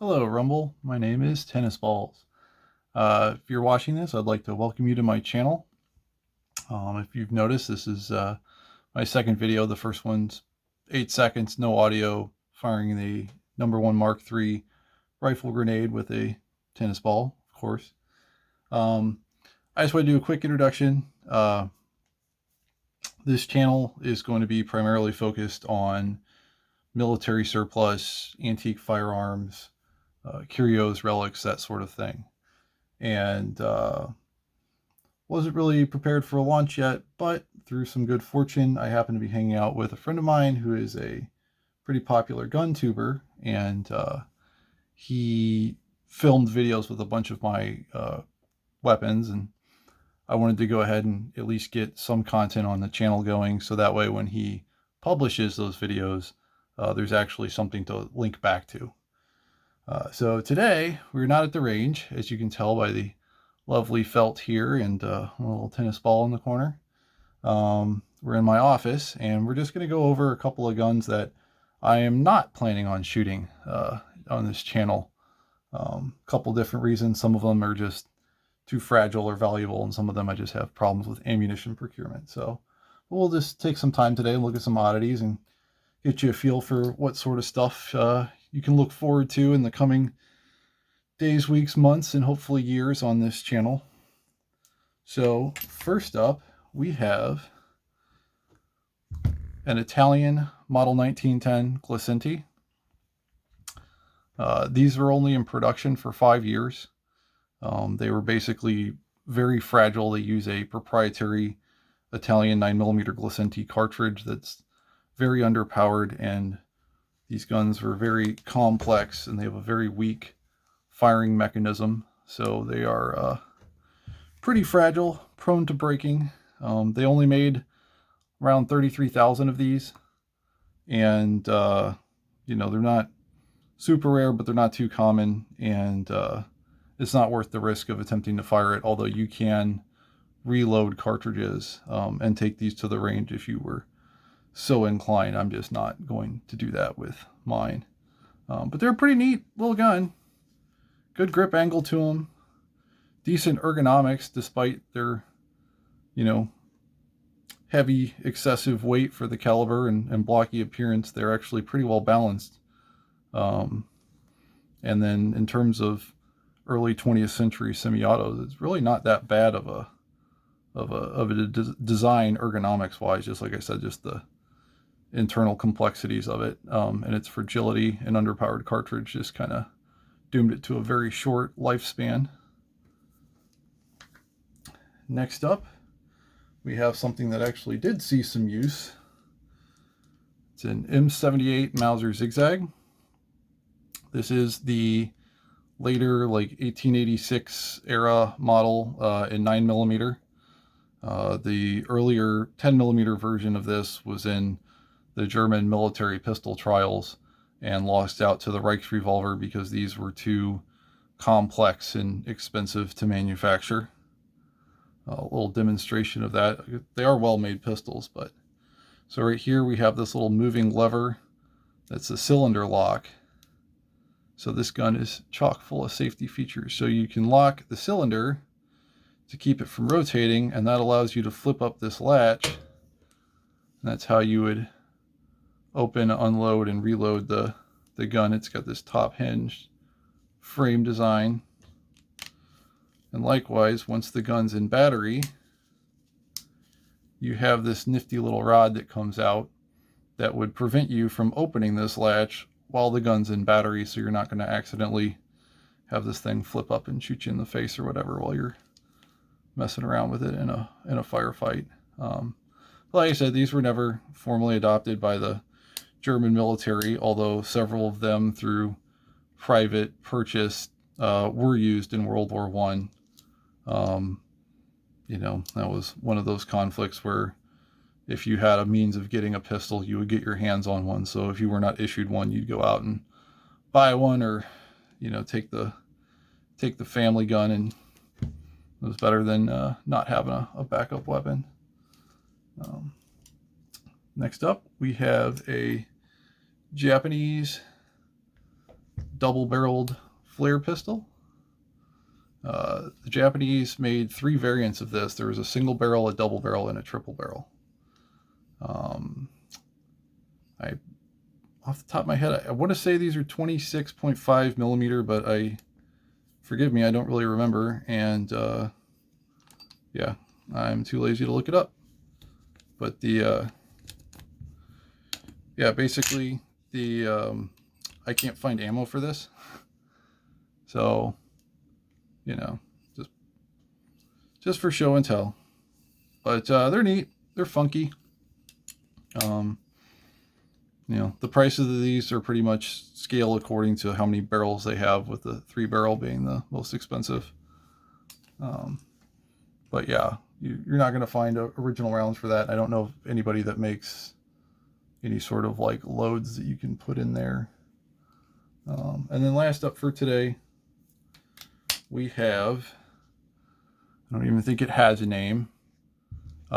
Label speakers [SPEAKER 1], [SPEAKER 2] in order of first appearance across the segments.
[SPEAKER 1] Hello, Rumble. My name is TennisBalls. If you're watching this, I'd like to welcome you to my channel. If you've noticed, this is my second video. The first one's 8 seconds, no audio, firing the #1 Mark III rifle grenade with a tennis ball, of course. I just want to do a quick introduction. This channel is going to be primarily focused on military surplus, antique firearms, curios, relics, that sort of thing. And wasn't really prepared for a launch yet, but through some good fortune, I happen to be hanging out with a friend of mine who is a pretty popular gun tuber, and he filmed videos with a bunch of my weapons, and I wanted to go ahead and at least get some content on the channel going, so that way when he publishes those videos, there's actually something to link back to. So today, we're not at the range, as you can tell by the lovely felt here and a little tennis ball in the corner. We're in my office, and we're just going to go over a couple of guns that I am not planning on shooting on this channel. A couple different reasons. Some of them are just too fragile or valuable, and some of them I just have problems with ammunition procurement. So we'll just take some time today and look at some oddities and get you a feel for what sort of stuff you can look forward to in the coming days, weeks, months, and hopefully years on this channel. So first up, we have an Italian Model 1910 Glenti. These were only in production for 5 years. They were basically very fragile. They use a proprietary Italian 9mm Glenti cartridge that's very underpowered, and these guns are very complex, and they have a very weak firing mechanism, so they are pretty fragile, prone to breaking. They only made around 33,000 of these, and you know, they're not super rare, but they're not too common, and it's not worth the risk of attempting to fire it, although you can reload cartridges and take these to the range if you were so inclined. I'm just not going to do that with mine. But they're a pretty neat little gun. Good grip angle to them. Decent ergonomics despite their, you know, heavy, excessive weight for the caliber and blocky appearance. They're actually pretty well balanced. And then in terms of early 20th century semi-autos, it's really not that bad of a design ergonomics wise. Just like I said, just the internal complexities of it, and its fragility and underpowered cartridge just kind of doomed it to a very short lifespan. Next up, we have something that actually did see some use. It's an M78 Mauser Zigzag. This is the later, like 1886 era model in 9mm. The earlier 10mm version of this was in the German military pistol trials and lost out to the Reichsrevolver because these were too complex and expensive to manufacture. A little demonstration of that. They are well-made pistols, but so right here we have this little moving lever that's a cylinder lock. So this gun is chock full of safety features. So you can lock the cylinder to keep it from rotating, and that allows you to flip up this latch. And that's how you would open, unload, and reload the gun. It's got this top hinged frame design. And likewise, once the gun's in battery, you have this nifty little rod that comes out that would prevent you from opening this latch while the gun's in battery, so you're not going to accidentally have this thing flip up and shoot you in the face or whatever while you're messing around with it in a firefight. Like I said, these were never formally adopted by the German military, although several of them through private purchase were used in World War I. You know, that was one of those conflicts where if you had a means of getting a pistol, you would get your hands on one. So if you were not issued one, you'd go out and buy one, or, you know, take the family gun, and it was better than not having a backup weapon. Next up, we have a Japanese double-barreled flare pistol. The Japanese made 3 variants of this. There was a single barrel, a double barrel, and a triple barrel. I, off the top of my head, I want to say these are 26.5 millimeter, but forgive me, I don't really remember. And yeah, I'm too lazy to look it up. But yeah, basically I can't find ammo for this, so you know, just for show and tell. But they're neat, they're funky. You know, the prices of these are pretty much scale according to how many barrels they have, with the 3-barrel being the most expensive. But yeah, you're not going to find original rounds for that. I don't know of anybody that makes any sort of like loads that you can put in there. And then last up for today, we have, I don't even think it has a name. We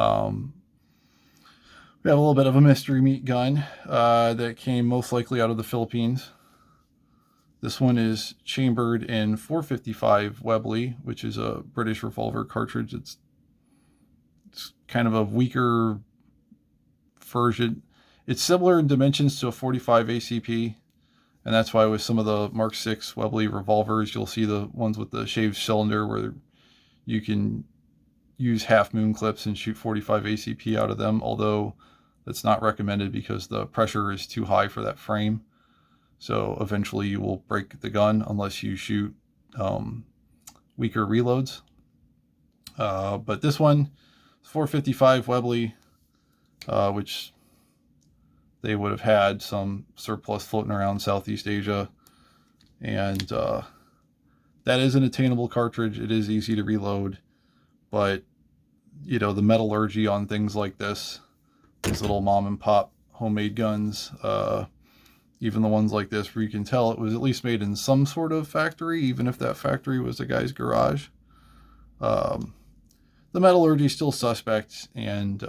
[SPEAKER 1] have a little bit of a mystery meat gun that came most likely out of the Philippines. This one is chambered in .455 Webley, which is a British revolver cartridge. It's kind of a weaker version. It's similar in dimensions to a .45 ACP, and that's why with some of the Mark VI Webley revolvers, you'll see the ones with the shaved cylinder where you can use half moon clips and shoot .45 ACP out of them, although that's not recommended because the pressure is too high for that frame. So eventually you will break the gun unless you shoot weaker reloads. But this one is .455 Webley, which they would have had some surplus floating around Southeast Asia. And that is an attainable cartridge. It is easy to reload. But, you know, the metallurgy on things like this, these little mom and pop homemade guns, even the ones like this where you can tell it was at least made in some sort of factory, even if that factory was a guy's garage. The metallurgy is still suspect, and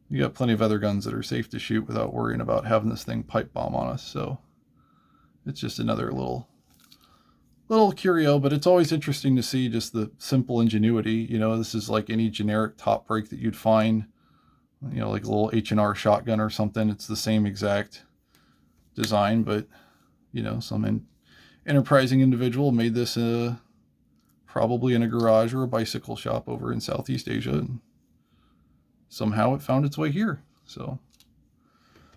[SPEAKER 1] you got plenty of other guns that are safe to shoot without worrying about having this thing pipe bomb on us. So it's just another little curio, but it's always interesting to see just the simple ingenuity. You know, this is like any generic top break that you'd find, you know, like a little H&R shotgun or something. It's the same exact design, but you know, some enterprising individual made this probably in a garage or a bicycle shop over in Southeast Asia, and somehow it found its way here. So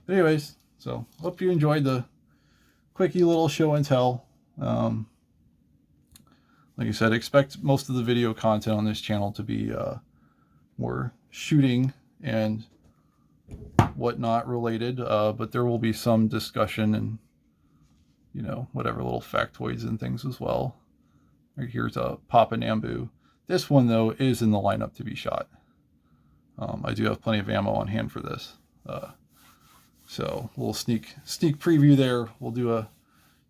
[SPEAKER 1] anyways, so hope you enjoyed the quickie little show and tell. Like I said, expect most of the video content on this channel to be more shooting and whatnot related, but there will be some discussion and, you know, whatever little factoids and things as well. Right, here's a Papa Nambu. This one, though, is in the lineup to be shot. I do have plenty of ammo on hand for this. So a little sneak preview there. We'll do a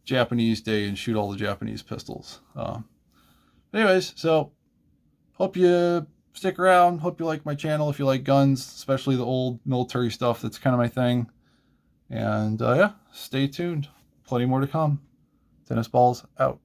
[SPEAKER 1] Japanese day and shoot all the Japanese pistols. Anyways, so hope you stick around. Hope you like my channel. If you like guns, especially the old military stuff, that's kind of my thing. And yeah, stay tuned. Plenty more to come. TennisBalls out.